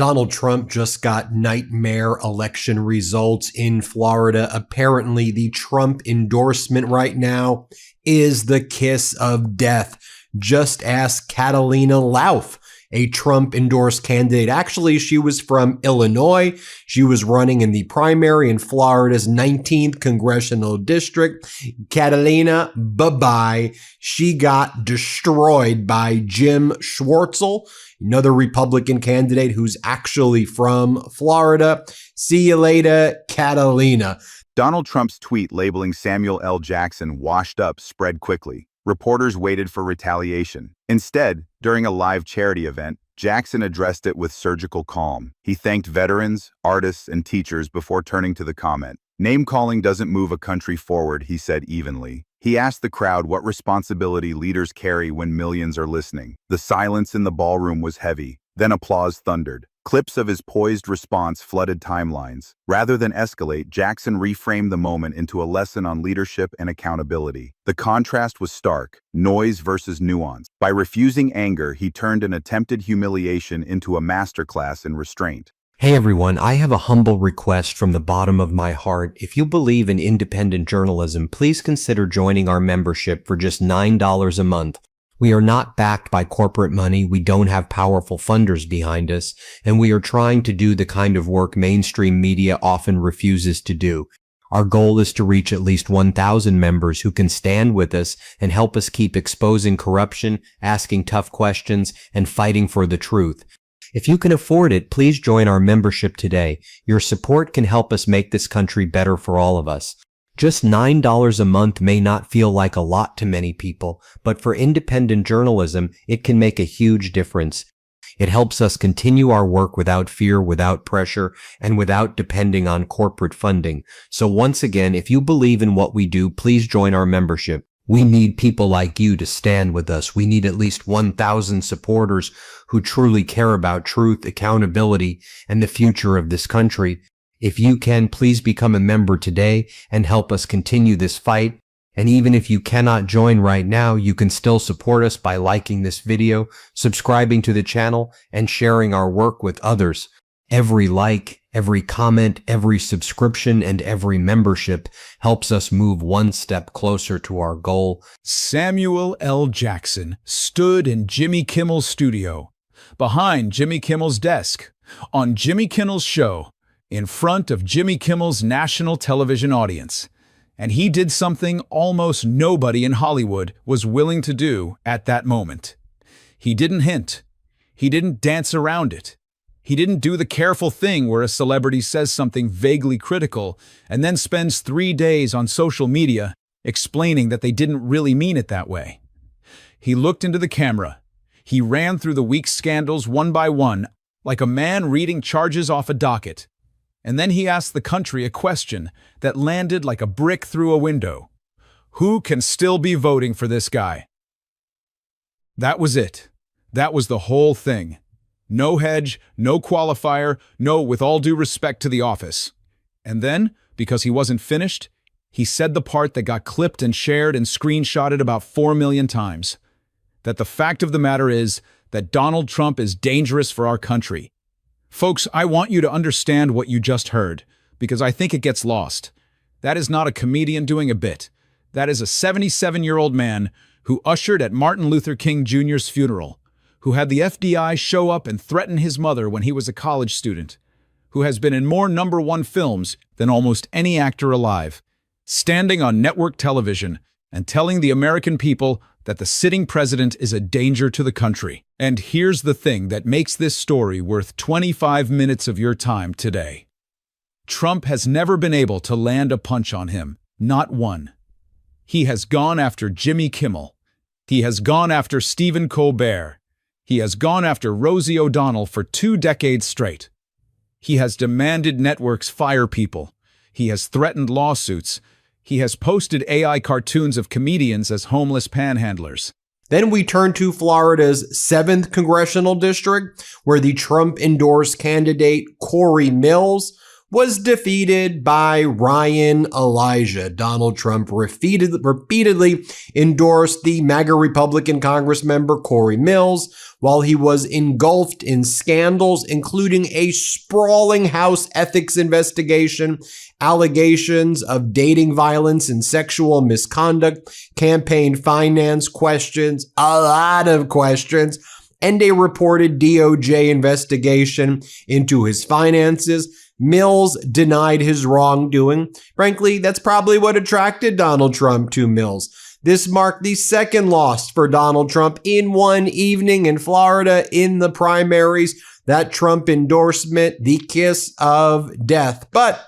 Donald Trump just got nightmare election results in Florida. Apparently, the Trump endorsement right now is the kiss of death. Just ask Catalina Lauf, a Trump-endorsed candidate. Actually, she was from Illinois. She was running in the primary in Florida's 19th congressional district. Catalina, bye-bye. She got destroyed by Jim Schwartzel, another Republican candidate who's actually from Florida. See you later, Catalina. Donald Trump's tweet labeling Samuel L. Jackson washed up spread quickly. Reporters waited for retaliation. Instead, during a live charity event, Jackson addressed it with surgical calm. He thanked veterans, artists, and teachers before turning to the comment. Name-calling doesn't move a country forward, he said evenly. He asked the crowd what responsibility leaders carry when millions are listening. The silence in the ballroom was heavy. Then applause thundered. Clips of his poised response flooded timelines. Rather than escalate, Jackson reframed the moment into a lesson on leadership and accountability. The contrast was stark, noise versus nuance. By refusing anger, he turned an attempted humiliation into a masterclass in restraint. Hey everyone, I have a humble request from the bottom of my heart. If you believe in independent journalism, please consider joining our membership for just $9 a month. We are not backed by corporate money, we don't have powerful funders behind us, and we are trying to do the kind of work mainstream media often refuses to do. Our goal is to reach at least 1,000 members who can stand with us and help us keep exposing corruption, asking tough questions, and fighting for the truth. If you can afford it, please join our membership today. Your support can help us make this country better for all of us. Just $9 a month may not feel like a lot to many people, but for independent journalism, it can make a huge difference. It helps us continue our work without fear, without pressure, and without depending on corporate funding. So once again, if you believe in what we do, please join our membership. We need people like you to stand with us. We need at least 1,000 supporters who truly care about truth, accountability, and the future of this country. If you can, please become a member today and help us continue this fight. And even if you cannot join right now, you can still support us by liking this video, subscribing to the channel, and sharing our work with others. Every like, every comment, every subscription, and every membership helps us move one step closer to our goal. Samuel L. Jackson stood in Jimmy Kimmel's studio, behind Jimmy Kimmel's desk, on Jimmy Kimmel's show, in front of Jimmy Kimmel's national television audience. And he did something almost nobody in Hollywood was willing to do at that moment. He didn't hint. He didn't dance around it. He didn't do the careful thing where a celebrity says something vaguely critical and then spends 3 days on social media explaining that they didn't really mean it that way. He looked into the camera. He ran through the week's scandals one by one, like a man reading charges off a docket. And then he asked the country a question that landed like a brick through a window. Who can still be voting for this guy? That was it. That was the whole thing. No hedge, no qualifier, no with all due respect to the office. And then, because he wasn't finished, he said the part that got clipped and shared and screenshotted about 4 million times. That the fact of the matter is that Donald Trump is dangerous for our country. Folks, I want you to understand what you just heard, because I think it gets lost. That is not a comedian doing a bit. That is a 77-year-old man who ushered at Martin Luther King Jr.'s funeral, who had the FBI show up and threaten his mother when he was a college student, who has been in more #1 films than almost any actor alive, standing on network television and telling the American people that the sitting president is a danger to the country. And here's the thing that makes this story worth 25 minutes of your time today. Trump has never been able to land a punch on him, not one. He has gone after Jimmy Kimmel. He has gone after Stephen Colbert. He has gone after Rosie O'Donnell for 2 decades straight. He has demanded networks fire people. He has threatened lawsuits. He has posted AI cartoons of comedians as homeless panhandlers. Then we turn to Florida's 7th congressional district, where the Trump-endorsed candidate Corey Mills was defeated by Ryan Elijah. Donald Trump repeatedly endorsed the MAGA Republican Congress member Corey Mills while he was engulfed in scandals, including a sprawling House ethics investigation, allegations of dating violence and sexual misconduct, campaign finance questions, a lot of questions, and a reported DOJ investigation into his finances. Mills denied his wrongdoing. Frankly, that's probably what attracted Donald Trump to Mills. This marked the second loss for Donald Trump in one evening in Florida in the primaries. That Trump endorsement, the kiss of death. But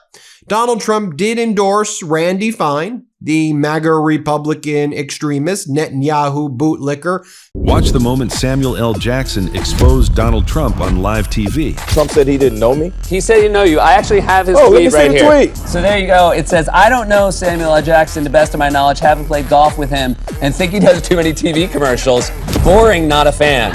Donald Trump did endorse Randy Fine, the MAGA Republican extremist, Netanyahu bootlicker. Watch the moment Samuel L. Jackson exposed Donald Trump on live TV. Trump said he didn't know me. He said he didn't know you. I actually have his tweet right here. Tweet. So there you go. It says, I don't know Samuel L. Jackson to best of my knowledge, haven't played golf with him, and think he does too many TV commercials. Boring, not a fan.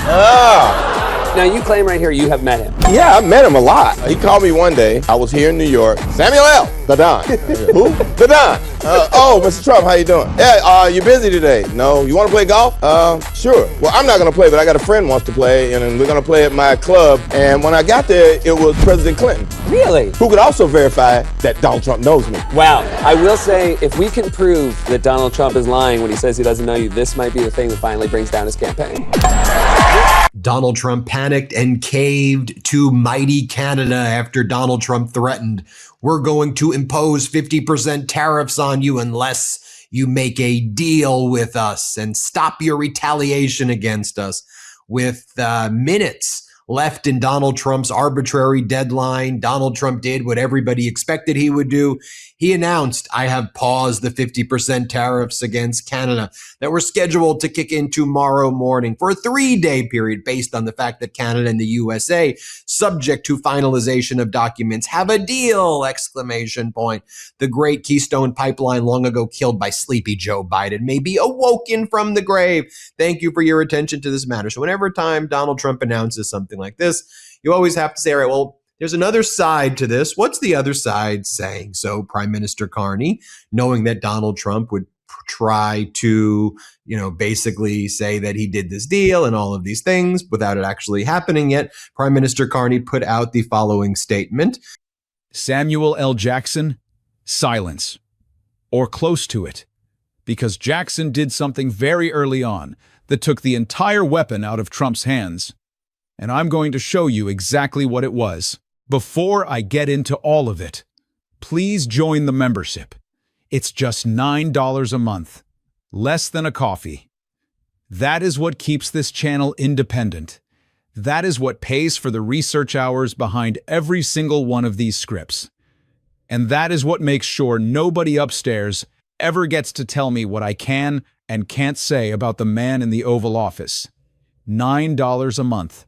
Now you claim right here you have met him. Yeah, I met him a lot. He called me one day. I was here in New York. Samuel L. The Don. Who? The Don. Oh, Mr. Trump, how you doing? Yeah, you busy today? No. You want to play golf? Sure. Well, I'm not going to play, but I got a friend wants to play, and we're going to play at my club. And when I got there, it was President Clinton. Really? Who could also verify that Donald Trump knows me. Wow. I will say, if we can prove that Donald Trump is lying when he says he doesn't know you, this might be the thing that finally brings down his campaign. Donald Trump panicked and caved to mighty Canada after Donald Trump threatened, we're going to impose 50% tariffs on you unless you make a deal with us and stop your retaliation against us. With minutes left in Donald Trump's arbitrary deadline, Donald Trump did what everybody expected he would do. He announced, I have paused the 50% tariffs against Canada that were scheduled to kick in tomorrow morning for a 3-day period based on the fact that Canada and the USA, subject to finalization of documents, have a deal, exclamation point. The great Keystone Pipeline, long ago killed by sleepy Joe Biden, may be awoken from the grave. Thank you for your attention to this matter. So whenever time Donald Trump announces something like this, you always have to say, all right, well, there's another side to this. What's the other side saying? So Prime Minister Carney, knowing that Donald Trump would try to, basically say that he did this deal and all of these things without it actually happening yet, Prime Minister Carney put out the following statement. Samuel L. Jackson, silence, or close to it, because Jackson did something very early on that took the entire weapon out of Trump's hands. And I'm going to show you exactly what it was. Before I get into all of it, please join the membership. It's just $9 a month, less than a coffee. That is what keeps this channel independent. That is what pays for the research hours behind every single one of these scripts. And that is what makes sure nobody upstairs ever gets to tell me what I can and can't say about the man in the Oval Office. $9 a month.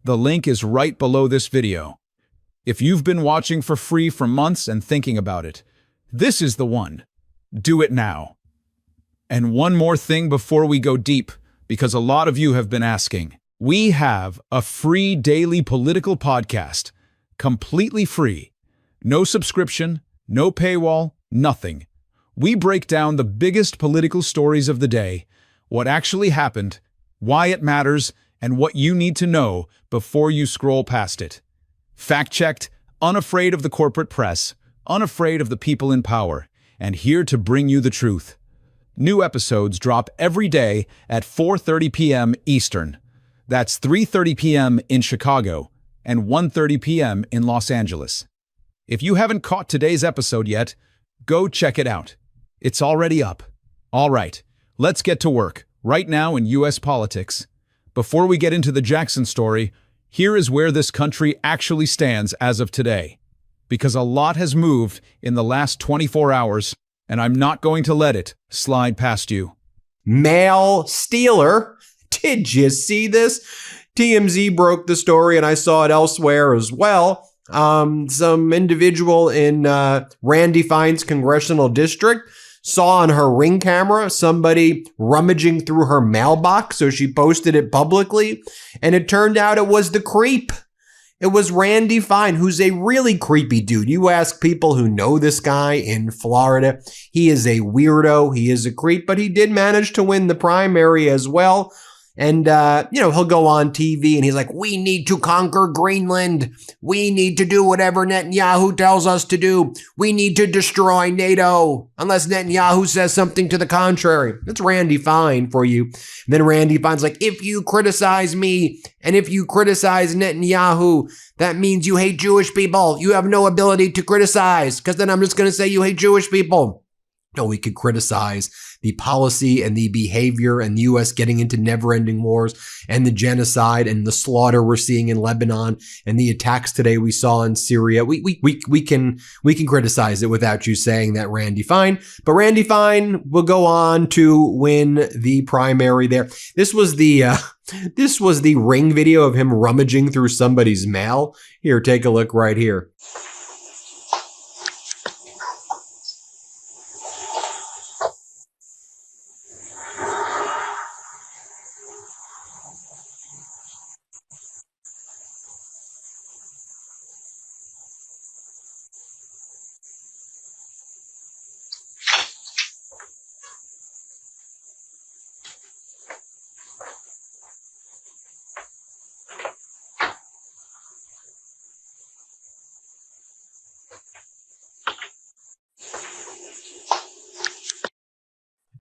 The link is right below this video. If you've been watching for free for months and thinking about it, this is the one. Do it now. And one more thing before we go deep, because a lot of you have been asking. We have a free daily political podcast, completely free. No subscription, no paywall, nothing. We break down the biggest political stories of the day, what actually happened, why it matters, and what you need to know before you scroll past it. Fact-checked, unafraid of the corporate press, unafraid of the people in power, and here to bring you the truth. New episodes drop every day at 4:30 p.m. Eastern. That's 3:30 p.m. in Chicago and 1:30 p.m. in Los Angeles. If you haven't caught today's episode yet, go check it out. It's already up. All right, let's get to work. Right now in U.S. politics, before we get into the Jackson story, here is where this country actually stands as of today. Because a lot has moved in the last 24 hours, and I'm not going to let it slide past you. Mail stealer. Did you see this? TMZ broke the story, and I saw it elsewhere as well. Some individual in Randy Fine's congressional district saw on her Ring camera somebody rummaging through her mailbox, so she posted it publicly, and it turned out it was the creep. It was Randy Fine, who's a really creepy dude. You ask people who know this guy in Florida, he is a weirdo, he is a creep, but he did manage to win the primary as well. And, he'll go on TV and he's like, we need to conquer Greenland. We need to do whatever Netanyahu tells us to do. We need to destroy NATO unless Netanyahu says something to the contrary. That's Randy Fine for you. And then Randy Fine's like, if you criticize me and if you criticize Netanyahu, that means you hate Jewish people. You have no ability to criticize because then I'm just going to say you hate Jewish people. No, we could criticize the policy and the behavior and the U.S. getting into never-ending wars and the genocide and the slaughter we're seeing in Lebanon and the attacks today we saw in Syria. We can criticize it without you saying that, Randy Fine. But Randy Fine will go on to win the primary there. This was the Ring video of him rummaging through somebody's mail. Here, take a look right here.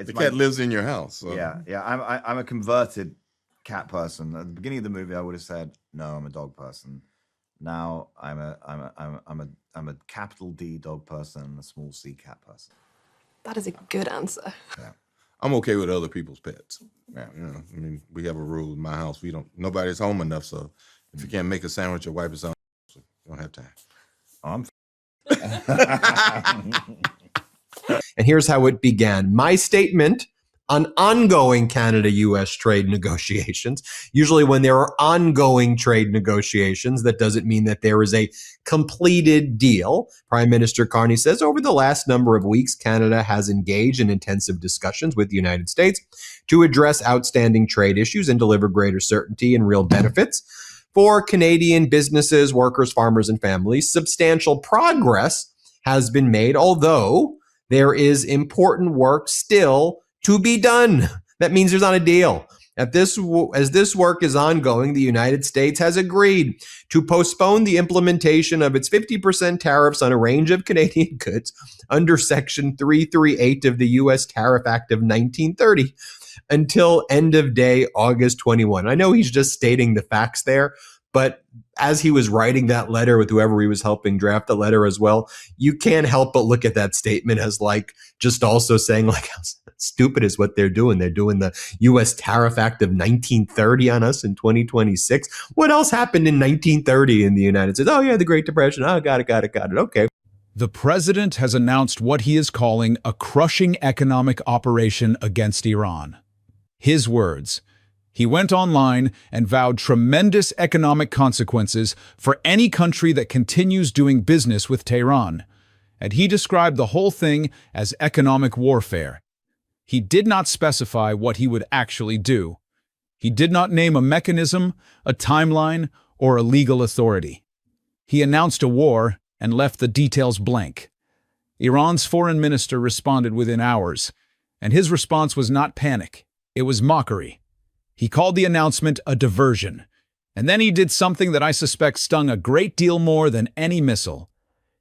The cat lives in your house. So. Yeah. I'm a converted cat person. At the beginning of the movie, I would have said no, I'm a dog person. Now I'm a capital D dog person and a small C cat person. That is a good answer. Yeah, I'm okay with other people's pets. Yeah, I mean, we have a rule in my house. Nobody's home enough, so if you can't make a sandwich or wipe it out, you don't have time. And here's how it began. My statement on ongoing Canada-U.S. trade negotiations. Usually when there are ongoing trade negotiations, that doesn't mean that there is a completed deal. Prime Minister Carney says, over the last number of weeks, Canada has engaged in intensive discussions with the United States to address outstanding trade issues and deliver greater certainty and real benefits for Canadian businesses, workers, farmers, and families. Substantial progress has been made, although there is important work still to be done. That means there's not a deal. As this work is ongoing, the United States has agreed to postpone the implementation of its 50% tariffs on a range of Canadian goods under Section 338 of the U.S. Tariff Act of 1930 until end of day August 21. I know he's just stating the facts there, but as he was writing that letter with whoever he was helping draft the letter as well, you can't help but look at that statement as like just also saying like how stupid is what they're doing. They're doing the U.S. Tariff Act of 1930 on us in 2026. What else happened in 1930 in the United States? Oh yeah, the Great Depression. Oh, got it. Okay. The president has announced what he is calling a crushing economic operation against Iran. His words. He went online and vowed tremendous economic consequences for any country that continues doing business with Tehran, and he described the whole thing as economic warfare. He did not specify what he would actually do. He did not name a mechanism, a timeline, or a legal authority. He announced a war and left the details blank. Iran's foreign minister responded within hours, and his response was not panic, it was mockery. He called the announcement a diversion, and then he did something that I suspect stung a great deal more than any missile.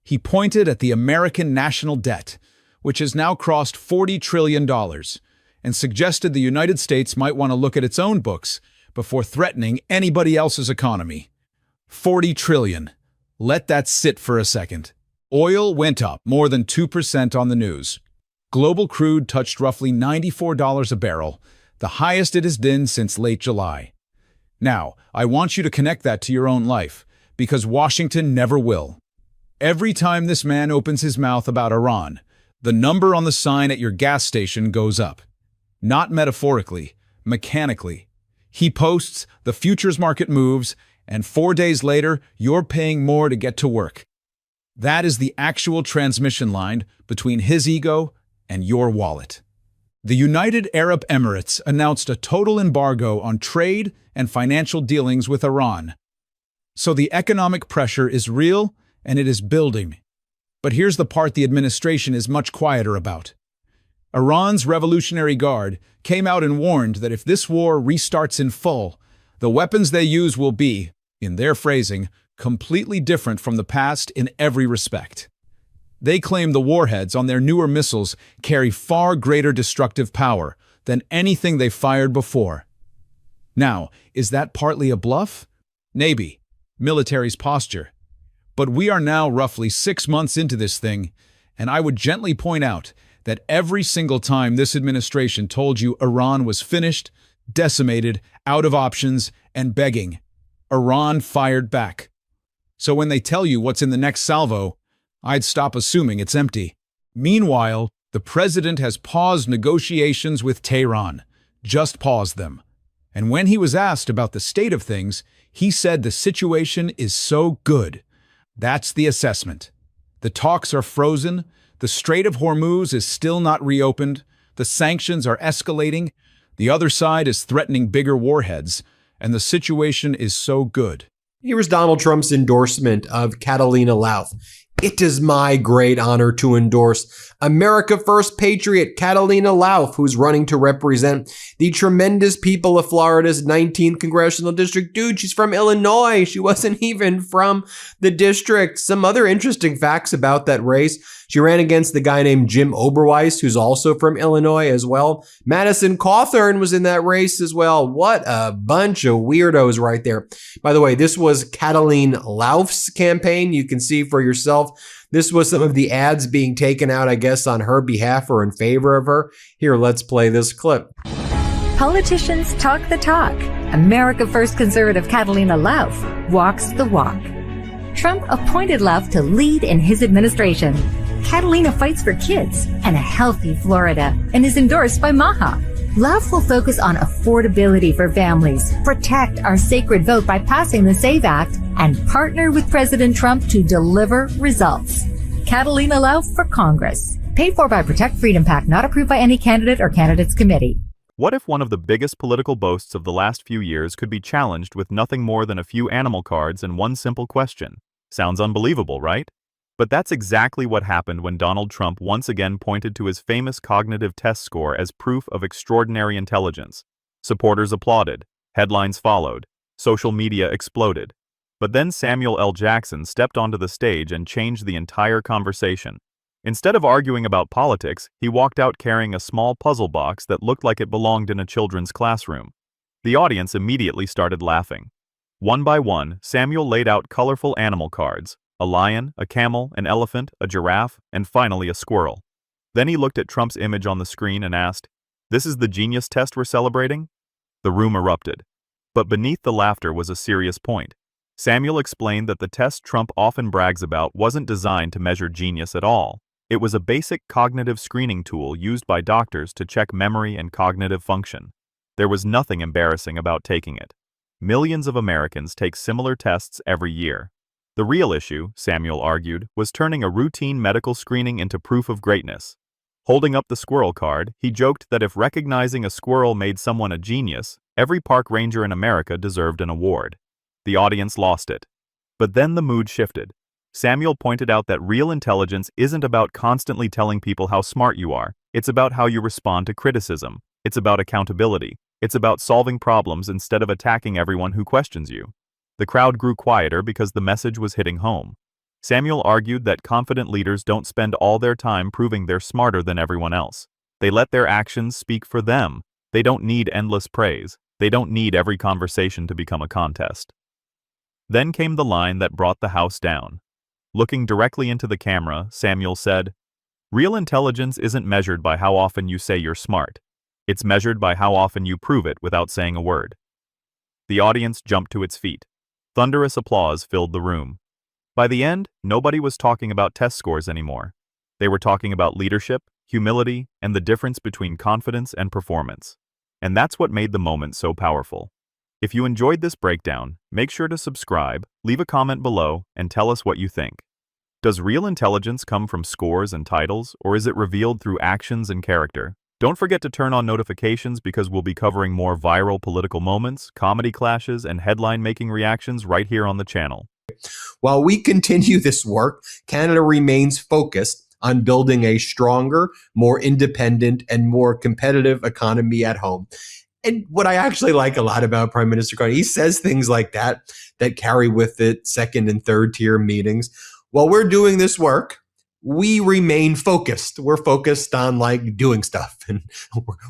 He pointed at the American national debt, which has now crossed $40 trillion, and suggested the United States might want to look at its own books before threatening anybody else's economy. 40 trillion. Let that sit for a second. Oil went up more than 2% on the news. Global crude touched roughly $94 a barrel, the highest it has been since late July. Now, I want you to connect that to your own life, because Washington never will. Every time this man opens his mouth about Iran, the number on the sign at your gas station goes up. Not metaphorically, mechanically. He posts, the futures market moves, and 4 days later, you're paying more to get to work. That is the actual transmission line between his ego and your wallet. The United Arab Emirates announced a total embargo on trade and financial dealings with Iran. So the economic pressure is real and it is building. But here's the part the administration is much quieter about. Iran's Revolutionary Guard came out and warned that if this war restarts in full, the weapons they use will be, in their phrasing, completely different from the past in every respect. They claim the warheads on their newer missiles carry far greater destructive power than anything they fired before. Now, is that partly a bluff? Maybe. Military's posture. But we are now roughly 6 months into this thing, and I would gently point out that every single time this administration told you Iran was finished, decimated, out of options, and begging, Iran fired back. So when they tell you what's in the next salvo, I'd stop assuming it's empty. Meanwhile, the president has paused negotiations with Tehran. Just paused them. And when he was asked about the state of things, he said the situation is so good. That's the assessment. The talks are frozen, the Strait of Hormuz is still not reopened, the sanctions are escalating, the other side is threatening bigger warheads, and the situation is so good. Here was Donald Trump's endorsement of Catalina Lauf. It is my great honor to endorse America First Patriot Catalina Lauf, who's running to represent the tremendous people of Florida's 19th Congressional District. Dude, she's from Illinois. She wasn't even from the district. Some other interesting facts about that race. She ran against the guy named Jim Oberweis, who's also from Illinois as well. Madison Cawthorn was in that race as well. What a bunch of weirdos right there. By the way, this was Catalina Lauf's campaign. You can see for yourself. This was some of the ads being taken out, I guess, on her behalf or in favor of her. Here, let's play this clip. Politicians talk the talk. America First conservative Catalina Lauf walks the walk. Trump appointed Lauf to lead in his administration. Catalina fights for kids and a healthy Florida and is endorsed by Maha. Lauf will focus on affordability for families, protect our sacred vote by passing the SAVE Act, and partner with President Trump to deliver results. Catalina Lauf for Congress. Paid for by Protect Freedom PAC, not approved by any candidate or candidates committee. What if one of the biggest political boasts of the last few years could be challenged with nothing more than a few animal cards and one simple question? Sounds unbelievable, right? But that's exactly what happened when Donald Trump once again pointed to his famous cognitive test score as proof of extraordinary intelligence. Supporters applauded, headlines followed, social media exploded. But then Samuel L. Jackson stepped onto the stage and changed the entire conversation. Instead of arguing about politics, he walked out carrying a small puzzle box that looked like it belonged in a children's classroom. The audience immediately started laughing. One by one, Samuel laid out colorful animal cards: a lion, a camel, an elephant, a giraffe, and finally a squirrel. Then he looked at Trump's image on the screen and asked, "This is the genius test we're celebrating?" The room erupted. But beneath the laughter was a serious point. Samuel explained that the test Trump often brags about wasn't designed to measure genius at all. It was a basic cognitive screening tool used by doctors to check memory and cognitive function. There was nothing embarrassing about taking it. Millions of Americans take similar tests every year. The real issue, Samuel argued, was turning a routine medical screening into proof of greatness. Holding up the squirrel card, he joked that if recognizing a squirrel made someone a genius, every park ranger in America deserved an award. The audience lost it. But then the mood shifted. Samuel pointed out that real intelligence isn't about constantly telling people how smart you are. It's about how you respond to criticism. It's about accountability. It's about solving problems instead of attacking everyone who questions you. The crowd grew quieter because the message was hitting home. Samuel argued that confident leaders don't spend all their time proving they're smarter than everyone else. They let their actions speak for them. They don't need endless praise. They don't need every conversation to become a contest. Then came the line that brought the house down. Looking directly into the camera, Samuel said, "Real intelligence isn't measured by how often you say you're smart. It's measured by how often you prove it without saying a word." The audience jumped to its feet. Thunderous applause filled the room. By the end, nobody was talking about test scores anymore. They were talking about leadership, humility, and the difference between confidence and performance. And that's what made the moment so powerful. If you enjoyed this breakdown, make sure to subscribe, leave a comment below, and tell us what you think. Does real intelligence come from scores and titles, or is it revealed through actions and character? Don't forget to turn on notifications because we'll be covering more viral political moments, comedy clashes, and headline-making reactions right here on the channel. While we continue this work, Canada remains focused on building a stronger, more independent, and more competitive economy at home. And what I actually like a lot about Prime Minister Carney, he says things like that carry with it second and third tier meetings. While we're doing this work, we remain focused. We're focused on like doing stuff, and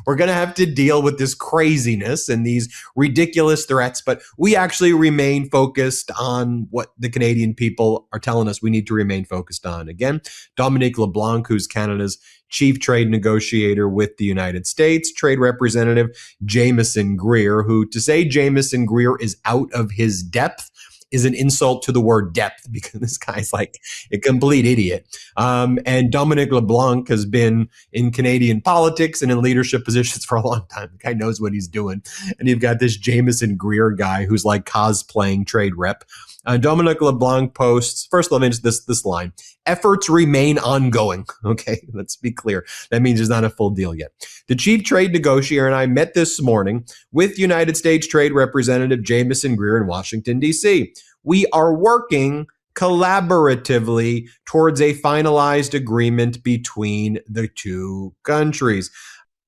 we're going to have to deal with this craziness and these ridiculous threats, but we actually remain focused on what the Canadian people are telling us we need to remain focused on. Again, Dominique LeBlanc, who's Canada's chief trade negotiator with the United States, Trade Representative Jameson Greer, who to say Jameson Greer is out of his depth is an insult to the word depth, because this guy's like a complete idiot. And Dominique LeBlanc has been in Canadian politics and in leadership positions for a long time. The guy knows what he's doing. And you've got this Jameson Greer guy who's like cosplaying trade rep. Dominique LeBlanc posts, first of all, this line, efforts remain ongoing. Okay, let's be clear. That means there's not a full deal yet. The chief trade negotiator and I met this morning with United States Trade Representative Jameson Greer in Washington, D.C. We are working collaboratively towards a finalized agreement between the two countries.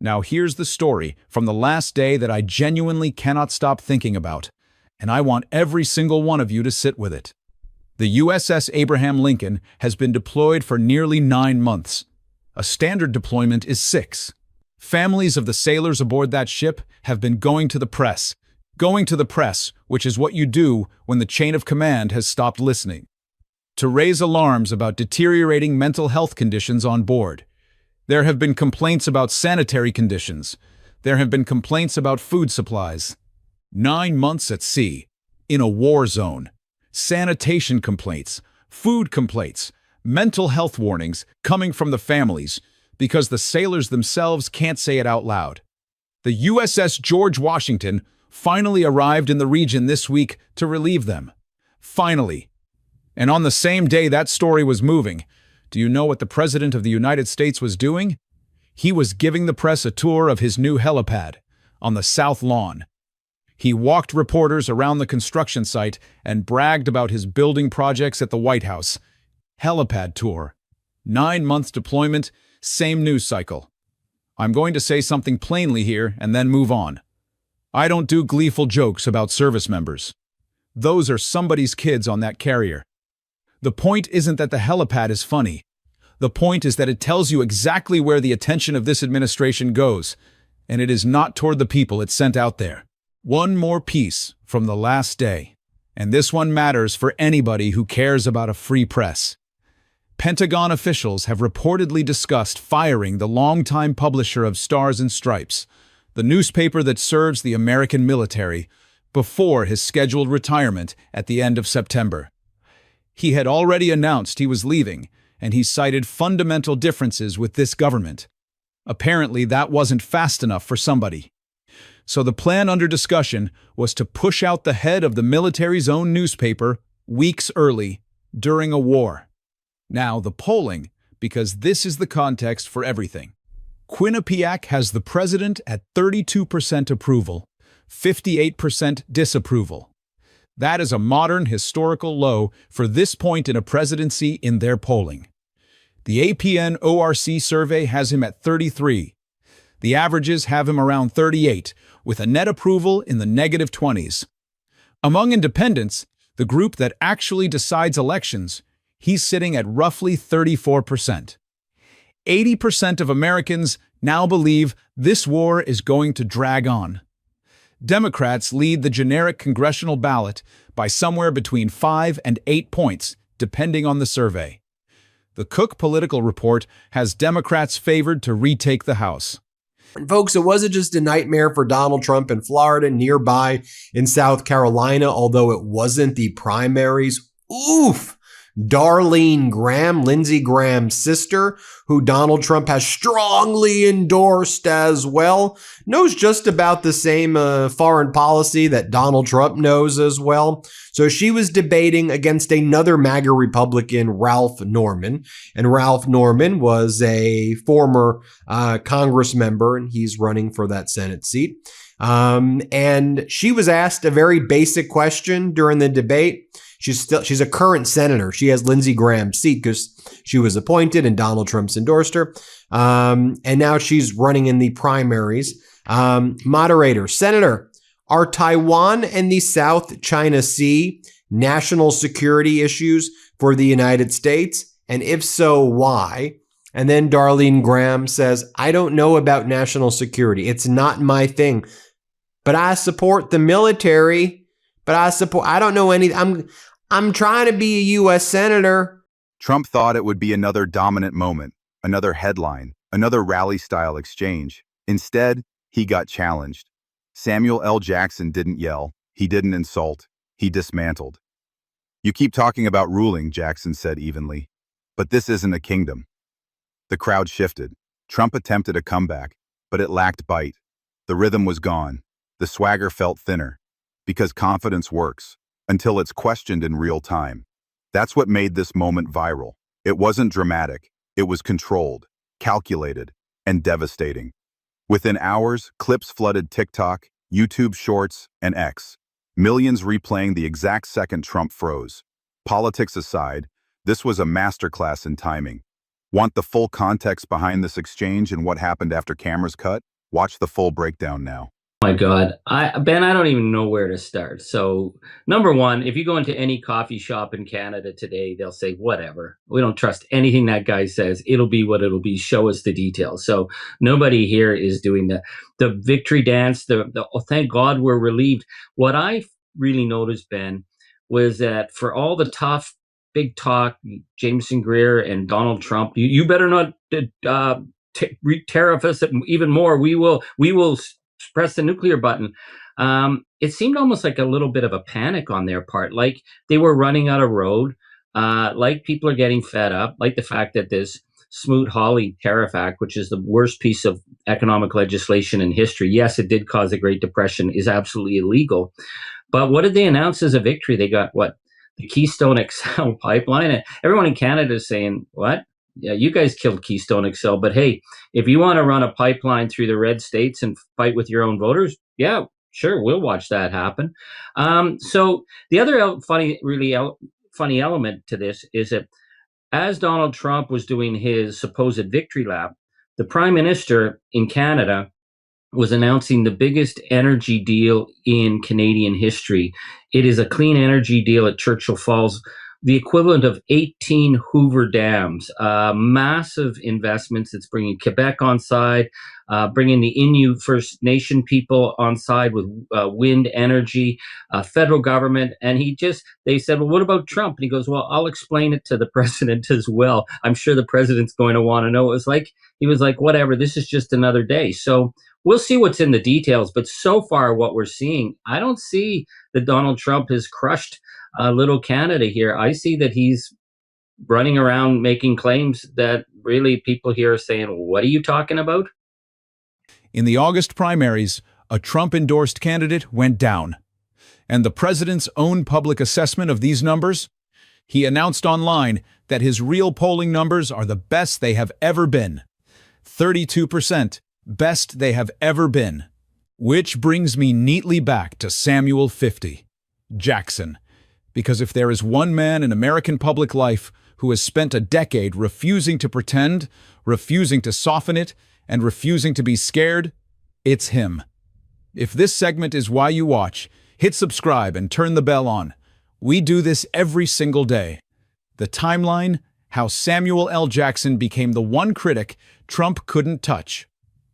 Now here's the story from the last day that I genuinely cannot stop thinking about, and I want every single one of you to sit with it. The USS Abraham Lincoln has been deployed for nearly 9 months. A standard deployment is 6. Families of the sailors aboard that ship have been going to the press, which is what you do when the chain of command has stopped listening, to raise alarms about deteriorating mental health conditions on board. There have been complaints about sanitary conditions. There have been complaints about food supplies. 9 months at sea, in a war zone. Sanitation complaints, food complaints, mental health warnings coming from the families because the sailors themselves can't say it out loud. The USS George Washington finally arrived in the region this week to relieve them. Finally. And on the same day that story was moving, do you know what the President of the United States was doing? He was giving the press a tour of his new helipad on the South Lawn. He walked reporters around the construction site and bragged about his building projects at the White House. Helipad tour. 9 months deployment, same news cycle. I'm going to say something plainly here and then move on. I don't do gleeful jokes about service members. Those are somebody's kids on that carrier. The point isn't that the helipad is funny. The point is that it tells you exactly where the attention of this administration goes, and it is not toward the people it sent out there. One more piece from the last day, and this one matters for anybody who cares about a free press. Pentagon officials have reportedly discussed firing the longtime publisher of Stars and Stripes, the newspaper that serves the American military, before his scheduled retirement at the end of September. He had already announced he was leaving, and he cited fundamental differences with this government. Apparently, that wasn't fast enough for somebody. So the plan under discussion was to push out the head of the military's own newspaper weeks early, during a war. Now, the polling, because this is the context for everything. Quinnipiac has the president at 32% approval, 58% disapproval. That is a modern historical low for this point in a presidency in their polling. The APN ORC survey has him at 33. The averages have him around 38, with a net approval in the negative 20s. Among independents, the group that actually decides elections, he's sitting at roughly 34%. 80% of Americans now believe this war is going to drag on. Democrats lead the generic congressional ballot by somewhere between 5 and 8 points, depending on the survey. The Cook Political Report has Democrats favored to retake the House. And folks, it wasn't just a nightmare for Donald Trump in Florida, nearby in South Carolina, although it wasn't the primaries. Oof! Darlene Graham, Lindsey Graham's sister, who Donald Trump has strongly endorsed as well, knows just about the same foreign policy that Donald Trump knows as well. So she was debating against another MAGA Republican, Ralph Norman. And Ralph Norman was a former Congress member, and he's running for that Senate seat. And she was asked a very basic question during the debate. She's a current senator. She has Lindsey Graham's seat because she was appointed and Donald Trump's endorsed her. And now she's running in the primaries. Moderator, Senator, are Taiwan and the South China Sea national security issues for the United States? And if so, why? And then Darlene Graham says, I don't know about national security. It's not my thing. But I support the military. I don't know anything. I'm trying to be a U.S. senator. Trump thought it would be another dominant moment, another headline, another rally-style exchange. Instead, he got challenged. Samuel L. Jackson didn't yell. He didn't insult. He dismantled. You keep talking about ruling, Jackson said evenly. But this isn't a kingdom. The crowd shifted. Trump attempted a comeback, but it lacked bite. The rhythm was gone. The swagger felt thinner. Because confidence works, until it's questioned in real time. That's what made this moment viral. It wasn't dramatic. It was controlled, calculated, and devastating. Within hours, clips flooded TikTok, YouTube Shorts, and X. Millions replaying the exact second Trump froze. Politics aside, this was a masterclass in timing. Want the full context behind this exchange and what happened after cameras cut? Watch the full breakdown now. Oh my God. Ben, I don't even know where to start. So, number one, if you go into any coffee shop in Canada today, they'll say, whatever. We don't trust anything that guy says. It'll be what it'll be. Show us the details. So nobody here is doing the victory dance. Oh, thank God we're relieved. What I really noticed, Ben, was that for all the tough, big talk, Jameson Greer and Donald Trump, you better not tariff us even more. We will press the nuclear button. It seemed almost like a little bit of a panic on their part, like they were running out of road, like people are getting fed up, like the fact that this Smoot-Hawley Tariff Act, which is the worst piece of economic legislation in history, yes, it did cause a Great Depression, is absolutely illegal. But what did they announce as a victory? They got what? The Keystone XL pipeline. And everyone in Canada is saying, what? Yeah, you guys killed Keystone XL, but hey, if you want to run a pipeline through the red states and fight with your own voters, yeah, sure, we'll watch that happen. So the other funny element to this is that as Donald Trump was doing his supposed victory lap, the Prime Minister in Canada was announcing the biggest energy deal in Canadian history. It is a clean energy deal at Churchill Falls, the equivalent of 18 Hoover dams, massive investments. It's bringing Quebec on side, bringing the Innu First Nation people on side with wind energy, federal government. And they said, well, what about Trump? And he goes, well, I'll explain it to the president as well. I'm sure the president's going to want to know. He was like, whatever, this is just another day. So we'll see what's in the details. But so far, what we're seeing, I don't see that Donald Trump has crushed little Canada here. I see that he's running around making claims that really people here are saying, what are you talking about? In the August primaries, a Trump-endorsed candidate went down. And the president's own public assessment of these numbers? He announced online that his real polling numbers are the best they have ever been. 32%, best they have ever been. Which brings me neatly back to Samuel 50, Jackson. Because if there is one man in American public life who has spent a decade refusing to pretend, refusing to soften it, and refusing to be scared, it's him. If this segment is why you watch, hit subscribe and turn the bell on. We do this every single day. The timeline, how Samuel L. Jackson became the one critic Trump couldn't touch.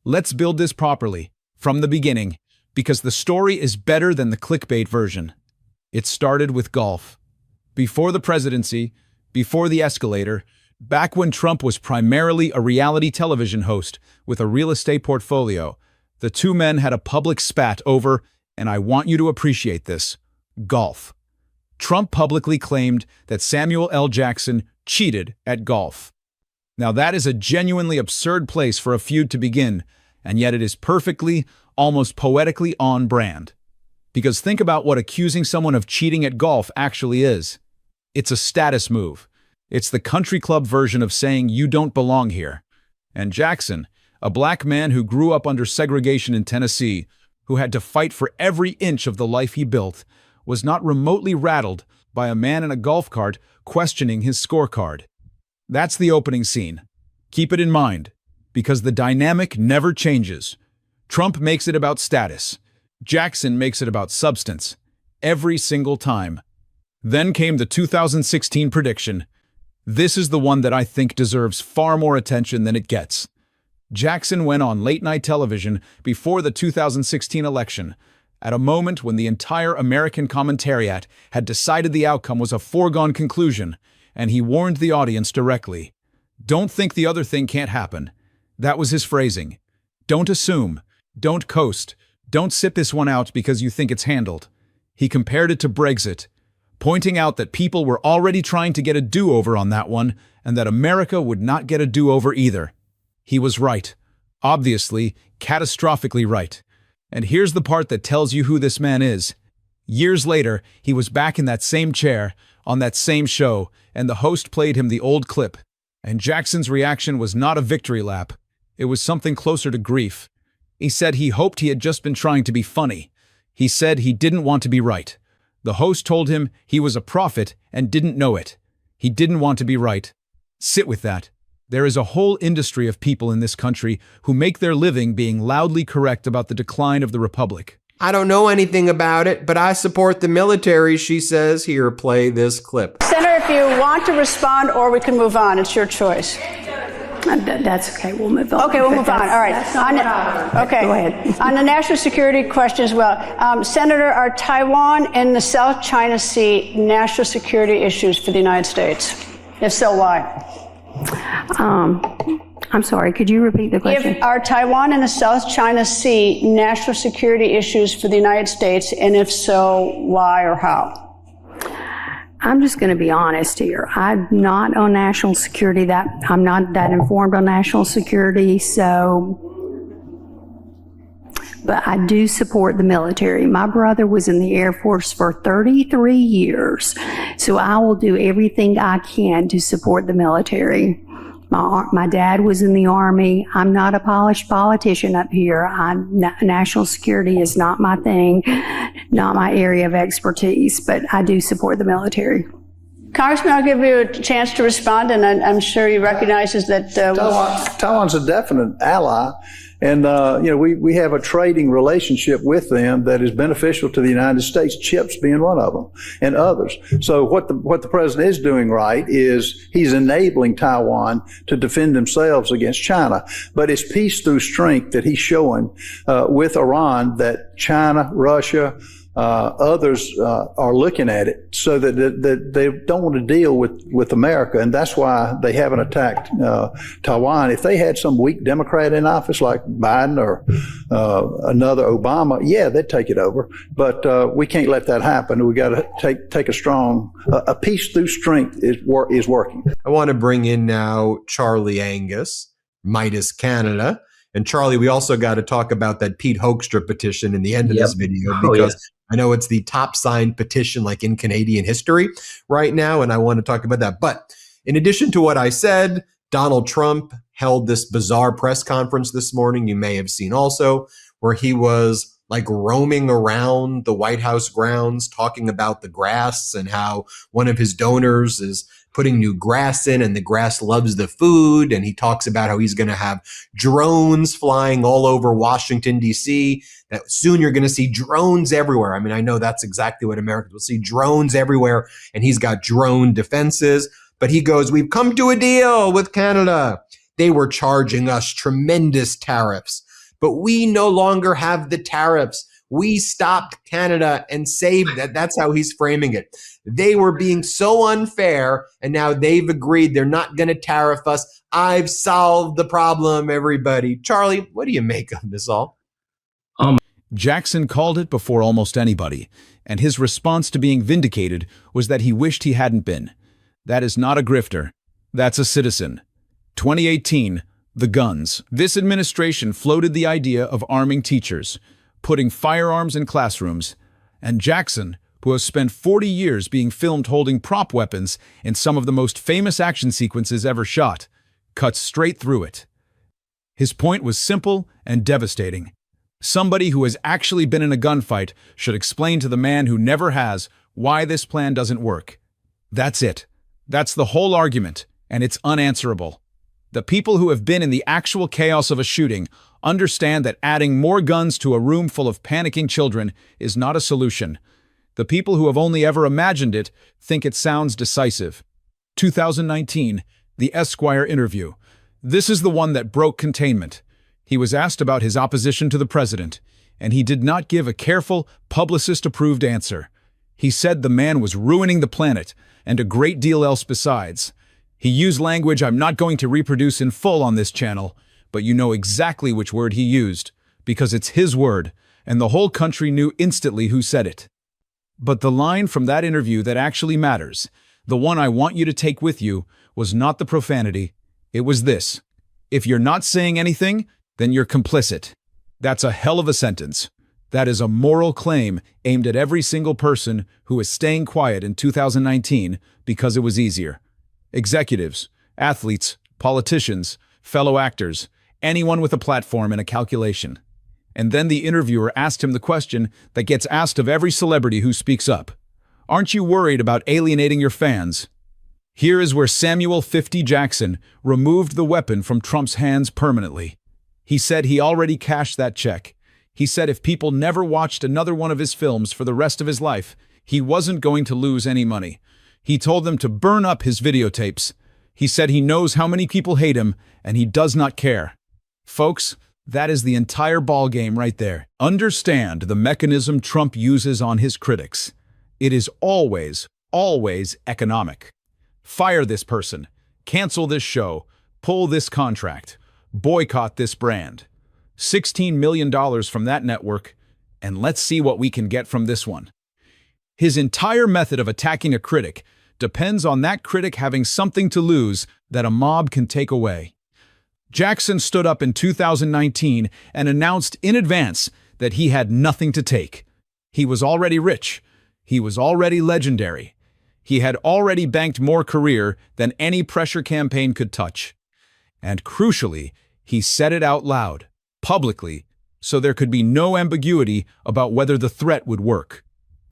Let's build this properly, from the beginning, because the story is better than the clickbait version. It started with golf. Before the presidency, before the escalator, back when Trump was primarily a reality television host with a real estate portfolio, the two men had a public spat over, and I want you to appreciate this, golf. Trump publicly claimed that Samuel L. Jackson cheated at golf. Now that is a genuinely absurd place for a feud to begin, and yet it is perfectly, almost poetically on brand. Because think about what accusing someone of cheating at golf actually is. It's a status move. It's the country club version of saying you don't belong here. And Jackson, a black man who grew up under segregation in Tennessee, who had to fight for every inch of the life he built, was not remotely rattled by a man in a golf cart questioning his scorecard. That's the opening scene. Keep it in mind, because the dynamic never changes. Trump makes it about status. Jackson makes it about substance. Every single time. Then came the 2016 prediction. This is the one that I think deserves far more attention than it gets. Jackson went on late-night television before the 2016 election, at a moment when the entire American commentariat had decided the outcome was a foregone conclusion, and he warned the audience directly. Don't think the other thing can't happen. That was his phrasing. Don't assume. Don't coast. Don't sit this one out because you think it's handled. He compared it to Brexit, pointing out that people were already trying to get a do-over on that one, and that America would not get a do-over either. He was right. Obviously, catastrophically right. And here's the part that tells you who this man is. Years later, he was back in that same chair, on that same show, and the host played him the old clip. And Jackson's reaction was not a victory lap. It was something closer to grief. He said he hoped he had just been trying to be funny. He said he didn't want to be right. The host told him he was a prophet and didn't know it. He didn't want to be right. Sit with that. There is a whole industry of people in this country who make their living being loudly correct about the decline of the republic. I don't know anything about it, but I support the military, she says. Here, play this clip. Senator, if you want to respond, or we can move on. It's your choice. That's okay. We'll move on. Okay, we'll move on. All right. Okay. Go ahead. On the national security question as well, Senator, are Taiwan and the South China Sea national security issues for the United States? If so, why? I'm sorry. Could you repeat the question? Are Taiwan and the South China Sea national security issues for the United States, and if so, why or how? I'm just going to be honest here. I'm not on national security. I'm not that informed on national security, but I do support the military. My brother was in the Air Force for 33 years, so I will do everything I can to support the military. My dad was in the Army. I'm not a polished politician up here. National security is not my thing, not my area of expertise, but I do support the military. Congressman, I'll give you a chance to respond, and I'm sure he recognizes that Taiwan's a definite ally. And, we have a trading relationship with them that is beneficial to the United States, chips being one of them, and others. So what the president is doing right is he's enabling Taiwan to defend themselves against China. But it's peace through strength that he's showing with Iran that China, Russia, others are looking at it so that they don't want to deal with America, and that's why they haven't attacked Taiwan. If they had some weak Democrat in office like Biden or another Obama, yeah, they'd take it over. But we can't let that happen. We got to take a strong, a peace through strength is working. I want to bring in now Charlie Angus, Midas Canada. And Charlie, we also got to talk about that Pete Hoekstra petition in the end of this video, because I know it's the top signed petition like in Canadian history right now, and I want to talk about that. But in addition to what I said, Donald Trump held this bizarre press conference this morning, you may have seen also, where he was like roaming around the White House grounds talking about the grass and how one of his donors is putting new grass in and the grass loves the food. And he talks about how he's going to have drones flying all over Washington, D.C., that soon you're going to see drones everywhere. I mean, I know that's exactly what Americans will see, drones everywhere. And he's got drone defenses. But he goes, we've come to a deal with Canada. They were charging us tremendous tariffs, but we no longer have the tariffs. We stopped Canada and saved that. That's how he's framing it. They were being so unfair, and now they've agreed they're not going to tariff us. I've solved the problem, everybody. Charlie, what do you make of this all? Jackson called it before almost anybody, and his response to being vindicated was that he wished he hadn't been. That is not a grifter. That's a citizen. 2018, the guns. This administration floated the idea of arming teachers, putting firearms in classrooms, and Jackson, who has spent 40 years being filmed holding prop weapons in some of the most famous action sequences ever shot, cuts straight through it. His point was simple and devastating. Somebody who has actually been in a gunfight should explain to the man who never has why this plan doesn't work. That's it. That's the whole argument, and it's unanswerable. The people who have been in the actual chaos of a shooting understand that adding more guns to a room full of panicking children is not a solution. The people who have only ever imagined it think it sounds decisive. 2019, the Esquire interview. This is the one that broke containment. He was asked about his opposition to the president, and he did not give a careful, publicist-approved answer. He said the man was ruining the planet, and a great deal else besides. He used language I'm not going to reproduce in full on this channel, but you know exactly which word he used, because it's his word, and the whole country knew instantly who said it. But the line from that interview that actually matters, the one I want you to take with you, was not the profanity. It was this: if you're not saying anything, then you're complicit. That's a hell of a sentence. That is a moral claim aimed at every single person who is staying quiet in 2019 because it was easier. Executives, athletes, politicians, fellow actors, anyone with a platform and a calculation. And then the interviewer asked him the question that gets asked of every celebrity who speaks up. Aren't you worried about alienating your fans? Here is where Samuel 50 Jackson removed the weapon from Trump's hands permanently. He said he already cashed that check. He said if people never watched another one of his films for the rest of his life, he wasn't going to lose any money. He told them to burn up his videotapes. He said he knows how many people hate him, and he does not care. Folks, that is the entire ballgame right there. Understand the mechanism Trump uses on his critics. It is always, always economic. Fire this person, cancel this show, pull this contract, boycott this brand. $16 million from that network, and let's see what we can get from this one. His entire method of attacking a critic depends on that critic having something to lose that a mob can take away. Jackson stood up in 2019 and announced in advance that he had nothing to take. He was already rich. He was already legendary. He had already banked more career than any pressure campaign could touch. And crucially, he said it out loud, publicly, so there could be no ambiguity about whether the threat would work.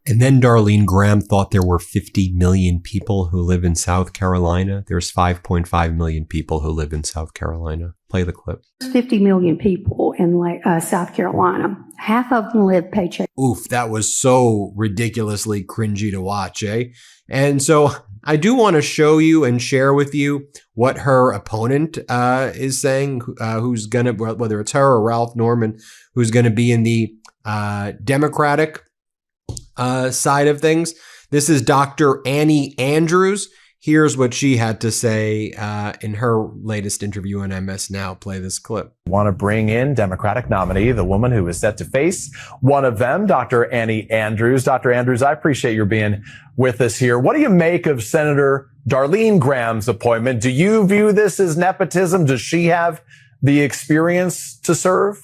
And then Darlene Graham thought there were 50 million people who live in South Carolina. There's 5.5 million people who live in South Carolina. Play the clip. 50 million people in South Carolina. Half of them live paycheck. Oof, that was so ridiculously cringy to watch, eh? And so I do want to show you and share with you what her opponent is saying, who's going to, whether it's her or Ralph Norman, who's going to be in the Democratic side of things. This is Dr. Annie Andrews. Here's what she had to say in her latest interview on MS Now. Play this clip. Want to bring in Democratic nominee, the woman who is set to face one of them, Dr. Annie Andrews. Dr. Andrews, I appreciate your being with us here. What do you make of Senator Darlene Graham's appointment? Do you view this as nepotism? Does she have the experience to serve?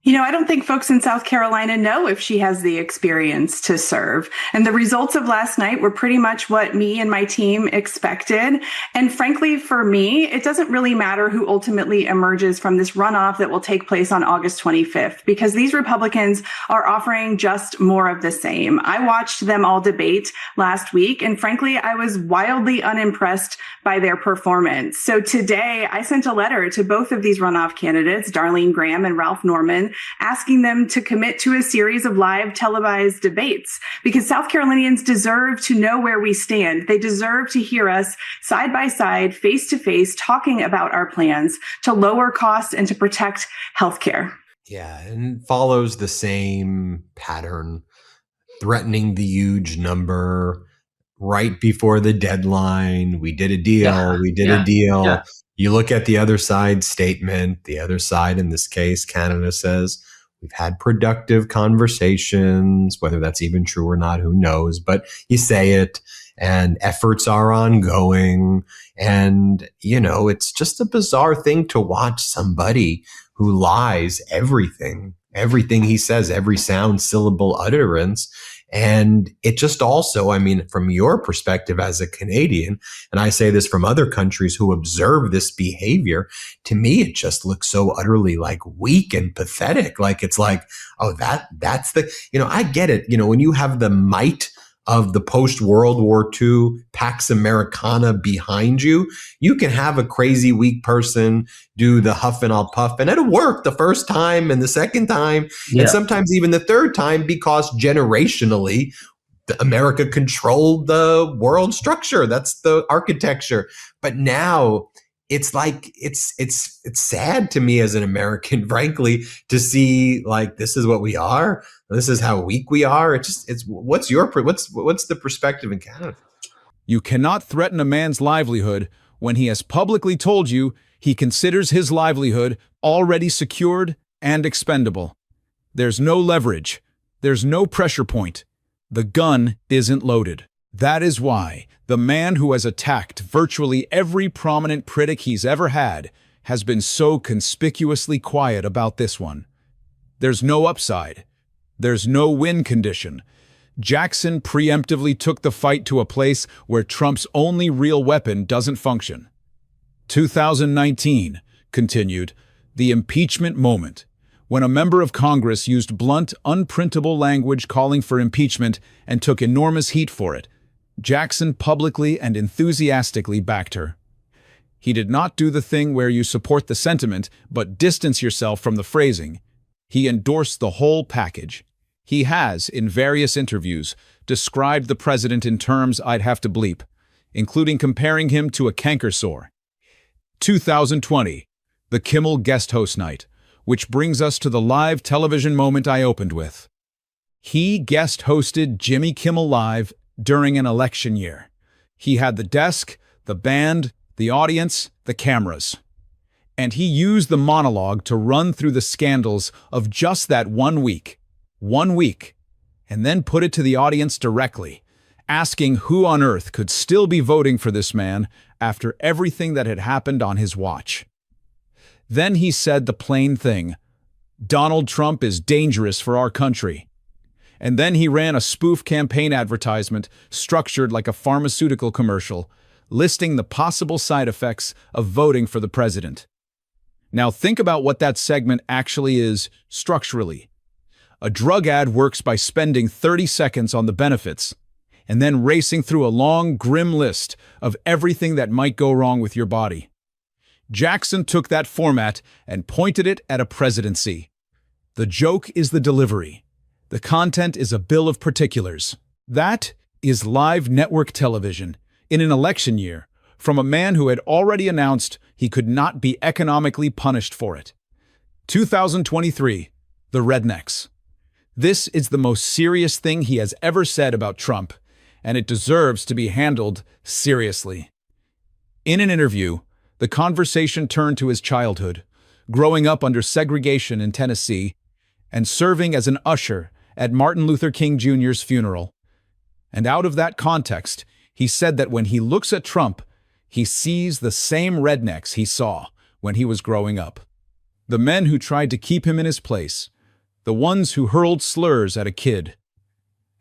You know, I don't think folks in South Carolina know if she has the experience to serve. And the results of last night were pretty much what me and my team expected. And frankly, for me, it doesn't really matter who ultimately emerges from this runoff that will take place on August 25th, because these Republicans are offering just more of the same. I watched them all debate last week, and frankly, I was wildly unimpressed by their performance. So today, I sent a letter to both of these runoff candidates, Darlene Graham and Ralph Norman, asking them to commit to a series of live televised debates, because South Carolinians deserve to know where we stand. They deserve to hear us side by side, face to face, talking about our plans to lower costs and to protect healthcare. Yeah, and follows the same pattern, threatening the huge number right before the deadline. We did a deal. A deal. Yeah. You look at the other side's statement. The other side, in this case, Canada, says, We've had productive conversations, whether that's even true or not, who knows, but you say it and efforts are ongoing. And, it's just a bizarre thing to watch somebody who lies everything he says, every sound, syllable, utterance. And it just also, from your perspective as a Canadian, and I say this from other countries who observe this behavior, to me, it just looks so utterly like weak and pathetic. Like, it's like, oh, that's the, I get it. When you have the might of the post-World War II Pax Americana behind you, you can have a crazy, weak person do the huff and I'll puff, and it'll work the first time and the second time, and sometimes even the third time, because generationally, America controlled the world structure. That's the architecture. But now it's like, it's sad to me as an American, frankly, to see like, this is what we are. This is how weak we are. What's the perspective in Canada? You cannot threaten a man's livelihood when he has publicly told you he considers his livelihood already secured and expendable. There's no leverage. There's no pressure point. The gun isn't loaded. That is why the man who has attacked virtually every prominent critic he's ever had has been so conspicuously quiet about this one. There's no upside. There's no win condition. Jackson preemptively took the fight to a place where Trump's only real weapon doesn't function. 2019, continued, the impeachment moment, when a member of Congress used blunt, unprintable language calling for impeachment and took enormous heat for it. Jackson publicly and enthusiastically backed her. He did not do the thing where you support the sentiment but distance yourself from the phrasing. He endorsed the whole package. He has, in various interviews, described the president in terms I'd have to bleep, including comparing him to a canker sore. 2020, the Kimmel guest host night, which brings us to the live television moment I opened with. He guest hosted Jimmy Kimmel Live during an election year. He had the desk, the band, the audience, the cameras. And he used the monologue to run through the scandals of just that 1 week, and then put it to the audience directly, asking who on earth could still be voting for this man after everything that had happened on his watch. Then he said the plain thing: Donald Trump is dangerous for our country. And then he ran a spoof campaign advertisement structured like a pharmaceutical commercial, listing the possible side effects of voting for the president. Now think about what that segment actually is structurally. A drug ad works by spending 30 seconds on the benefits and then racing through a long, grim list of everything that might go wrong with your body. Jackson took that format and pointed it at a presidency. The joke is the delivery. The content is a bill of particulars. That is live network television in an election year from a man who had already announced he could not be economically punished for it. 2023, the rednecks. This is the most serious thing he has ever said about Trump, and it deserves to be handled seriously. In an interview, the conversation turned to his childhood, growing up under segregation in Tennessee, and serving as an usher at Martin Luther King Jr.'s funeral. And out of that context, he said that when he looks at Trump, he sees the same rednecks he saw when he was growing up. The men who tried to keep him in his place, the ones who hurled slurs at a kid.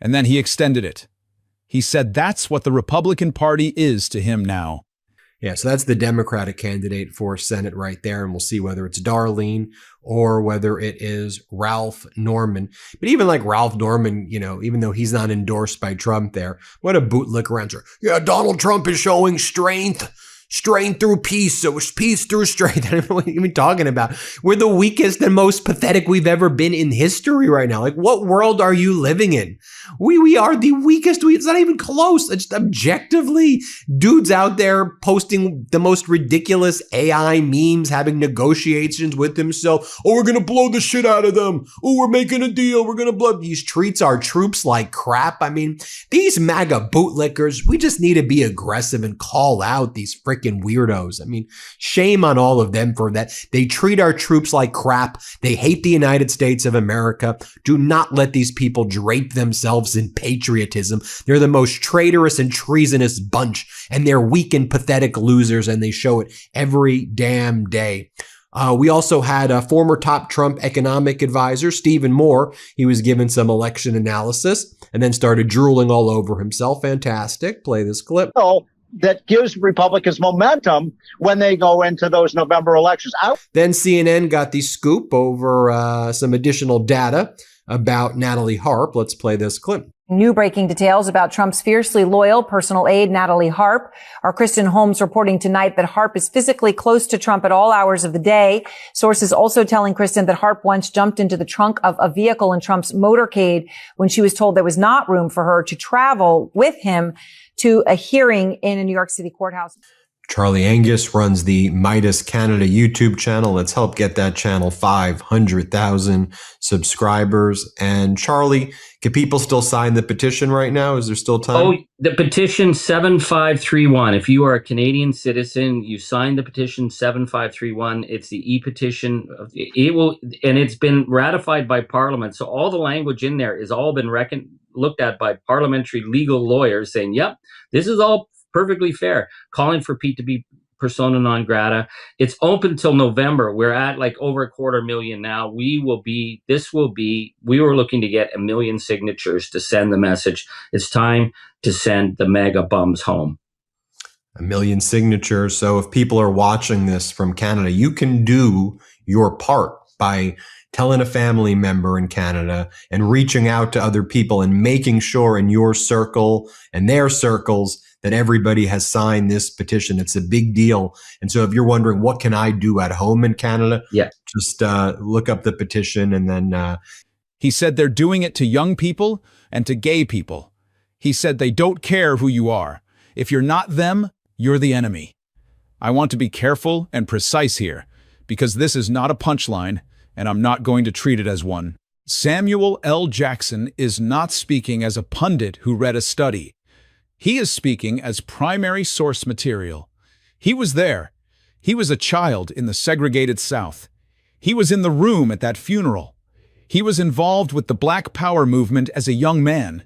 And then he extended it. He said that's what the Republican Party is to him now. Yeah, so that's the Democratic candidate for Senate right there, and we'll see whether it's Darlene or whether it is Ralph Norman. But even like Ralph Norman, even though he's not endorsed by Trump there, what a bootlicker answer. Yeah, Donald Trump is showing strength through peace. So it's peace through strength. I don't know what you're talking about. We're the weakest and most pathetic we've ever been in history right now. Like, what world are you living in? We are the weakest. It's not even close. It's objectively dudes out there posting the most ridiculous AI memes, having negotiations with himself. Oh, we're going to blow the shit out of them. Oh, we're making a deal. We're going to blow. These treats our troops like crap. I mean, these MAGA bootlickers, we just need to be aggressive and call out these freaking frickin' weirdos. I mean, shame on all of them for that. They treat our troops like crap. They hate the United States of America. Do not let these people drape themselves in patriotism. They're the most traitorous and treasonous bunch, and they're weak and pathetic losers, and they show it every damn day. We also had a former top Trump economic advisor, Stephen Moore. He was given some election analysis and then started drooling all over himself. Fantastic. Play this clip. That gives Republicans momentum when they go into those November elections. Then CNN got the scoop over some additional data about Natalie Harp. Let's play this clip. New breaking details about Trump's fiercely loyal personal aide, Natalie Harp. Our Kristen Holmes reporting tonight that Harp is physically close to Trump at all hours of the day. Sources also telling Kristen that Harp once jumped into the trunk of a vehicle in Trump's motorcade when she was told there was not room for her to travel with him to a hearing in a New York City courthouse. Charlie Angus runs the Midas Canada YouTube channel. Let's help get that channel 500,000 subscribers. And Charlie, can people still sign the petition right now? Is there still time? Oh, the petition 7531. If you are a Canadian citizen, you sign the petition 7531. It's the e-petition. It will, and it's been ratified by Parliament. So all the language in there is all been looked at by parliamentary legal lawyers saying, yep, this is all perfectly fair, calling for Pete to be persona non grata. It's open till November. We're at like over 250,000 now. We were looking to get 1 million signatures to send the message. It's time to send the mega bums home. 1 million signatures. So if people are watching this from Canada, you can do your part by telling a family member in Canada and reaching out to other people and making sure in your circle and their circles that everybody has signed this petition. It's a big deal. And so if you're wondering, what can I do at home in Canada? Yeah. Just look up the petition and then... He said they're doing it to young people and to gay people. He said they don't care who you are. If you're not them, you're the enemy. I want to be careful and precise here, because this is not a punchline, and I'm not going to treat it as one. Samuel L. Jackson is not speaking as a pundit who read a study. He is speaking as primary source material. He was there. He was a child in the segregated South. He was in the room at that funeral. He was involved with the Black Power movement as a young man.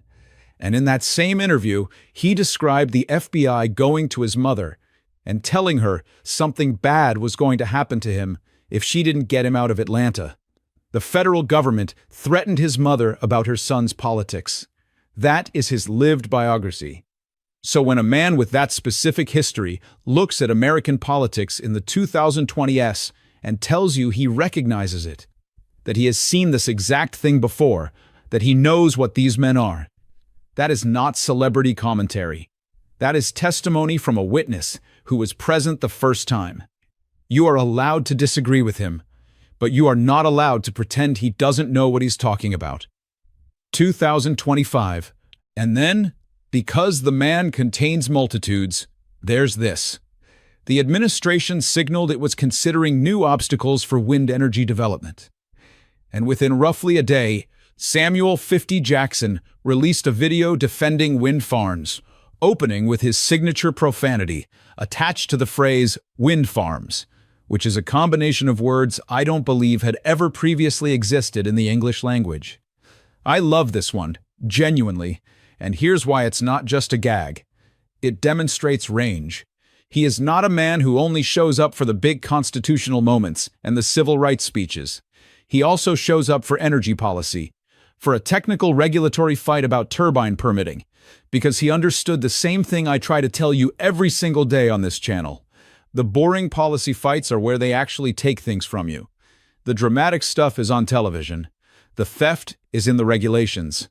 And in that same interview, he described the FBI going to his mother and telling her something bad was going to happen to him if she didn't get him out of Atlanta. The federal government threatened his mother about her son's politics. That is his lived biography. So when a man with that specific history looks at American politics in the 2020s and tells you he recognizes it, that he has seen this exact thing before, that he knows what these men are, that is not celebrity commentary. That is testimony from a witness who was present the first time. You are allowed to disagree with him, but you are not allowed to pretend he doesn't know what he's talking about. 2025, and then, because the man contains multitudes, there's this. The administration signaled it was considering new obstacles for wind energy development. And within roughly a day, Samuel 50 Jackson released a video defending wind farms, opening with his signature profanity attached to the phrase wind farms, which is a combination of words I don't believe had ever previously existed in the English language. I love this one, genuinely, and here's why it's not just a gag. It demonstrates range. He is not a man who only shows up for the big constitutional moments and the civil rights speeches. He also shows up for energy policy, for a technical regulatory fight about turbine permitting, because he understood the same thing I try to tell you every single day on this channel. The boring policy fights are where they actually take things from you. The dramatic stuff is on television. The theft is in the regulations.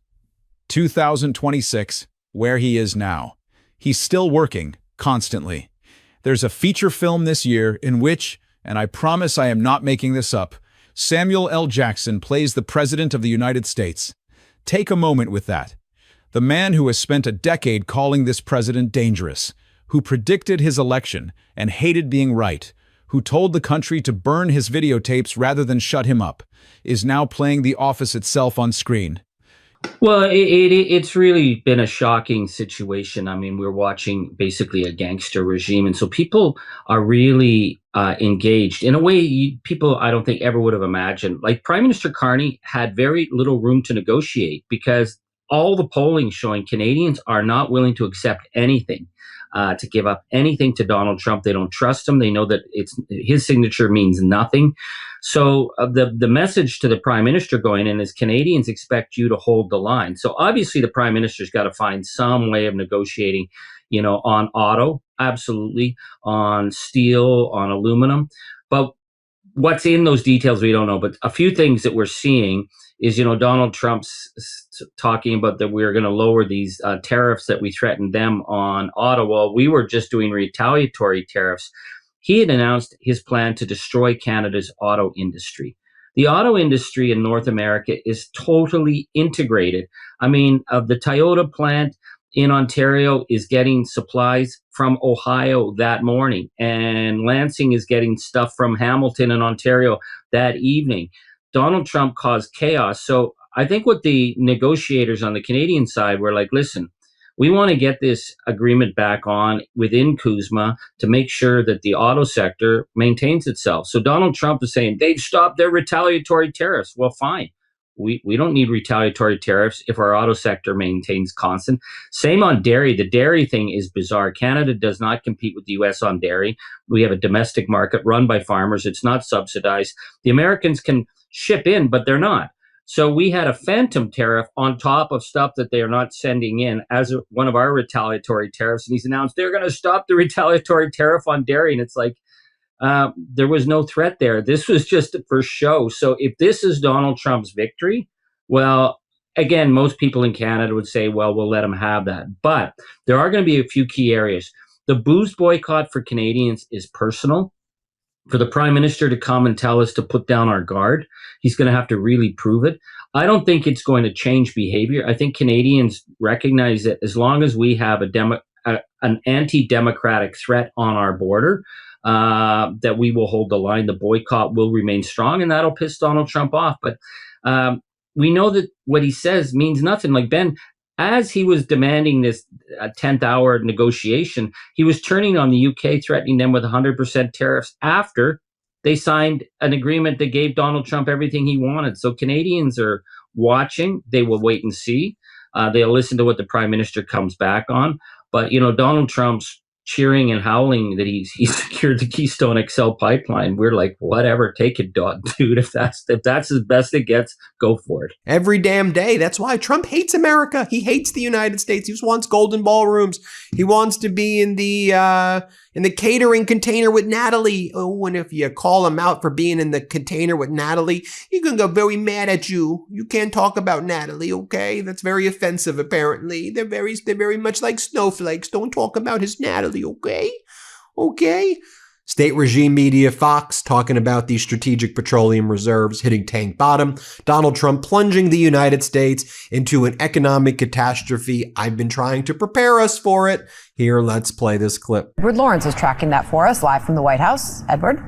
2026, where he is now. He's still working, constantly. There's a feature film this year in which, and I promise I am not making this up, Samuel L. Jackson plays the President of the United States. Take a moment with that. The man who has spent a decade calling this president dangerous, who predicted his election and hated being right, who told the country to burn his videotapes rather than shut him up, is now playing the office itself on screen. Well, it's really been a shocking situation. I mean, we're watching basically a gangster regime. And so people are really engaged in a way people, I don't think, ever would have imagined. Like Prime Minister Carney had very little room to negotiate because all the polling showing Canadians are not willing to accept anything, to give up anything to Donald Trump. They don't trust him. They know that his signature means nothing. So the message to the Prime Minister going in is Canadians expect you to hold the line. So obviously the Prime Minister's got to find some way of negotiating, on auto, absolutely, on steel, on aluminum. But what's in those details, we don't know. But a few things that we're seeing is, Donald Trump's talking about that we're going to lower these tariffs that we threatened them on Ottawa. We were just doing retaliatory tariffs. He had announced his plan to destroy Canada's auto industry. The auto industry in North America is totally integrated. I mean, the Toyota plant in Ontario is getting supplies from Ohio that morning, and Lansing is getting stuff from Hamilton in Ontario that evening. Donald Trump caused chaos. So I think what the negotiators on the Canadian side were like, listen, we want to get this agreement back on within CUSMA to make sure that the auto sector maintains itself. So Donald Trump is saying they've stopped their retaliatory tariffs. Well, fine. We don't need retaliatory tariffs if our auto sector maintains constant. Same on dairy. The dairy thing is bizarre. Canada does not compete with the U.S. on dairy. We have a domestic market run by farmers. It's not subsidized. The Americans can ship in, but they're not. So we had a phantom tariff on top of stuff that they are not sending in as one of our retaliatory tariffs. And he's announced they're going to stop the retaliatory tariff on dairy. And it's like, there was no threat there. This was just for show. So if this is Donald Trump's victory, well, again, most people in Canada would say, well, we'll let him have that. But there are going to be a few key areas. The booze boycott for Canadians is personal. For the Prime Minister to come and tell us to put down our guard, he's going to have to really prove it. I don't think it's going to change behavior. I think Canadians recognize that as long as we have an anti-democratic threat on our border, that we will hold the line. The boycott will remain strong, and that'll piss Donald Trump off. But we know that what he says means nothing. Like Ben, as he was demanding this 10th hour negotiation, he was turning on the UK, threatening them with 100% tariffs after they signed an agreement that gave Donald Trump everything he wanted. So Canadians are watching. They will wait and see. They'll listen to what the Prime Minister comes back on. But, Donald Trump's cheering and howling that he secured the Keystone XL pipeline. We're like, whatever, take it, dude. If that's as best it gets, go for it. Every damn day. That's why Trump hates America. He hates the United States. He just wants golden ballrooms. He wants to be in the catering container with Natalie. Oh, and if you call him out for being in the container with Natalie, he's gonna go very mad at you. You can't talk about Natalie, okay? That's very offensive, apparently. They're very much like snowflakes. Don't talk about his Natalie, okay? Okay? State regime media Fox talking about these strategic petroleum reserves hitting tank bottom. Donald Trump plunging the United States into an economic catastrophe. I've been trying to prepare us for it. Here, let's play this clip. Edward Lawrence is tracking that for us live from the White House. Edward?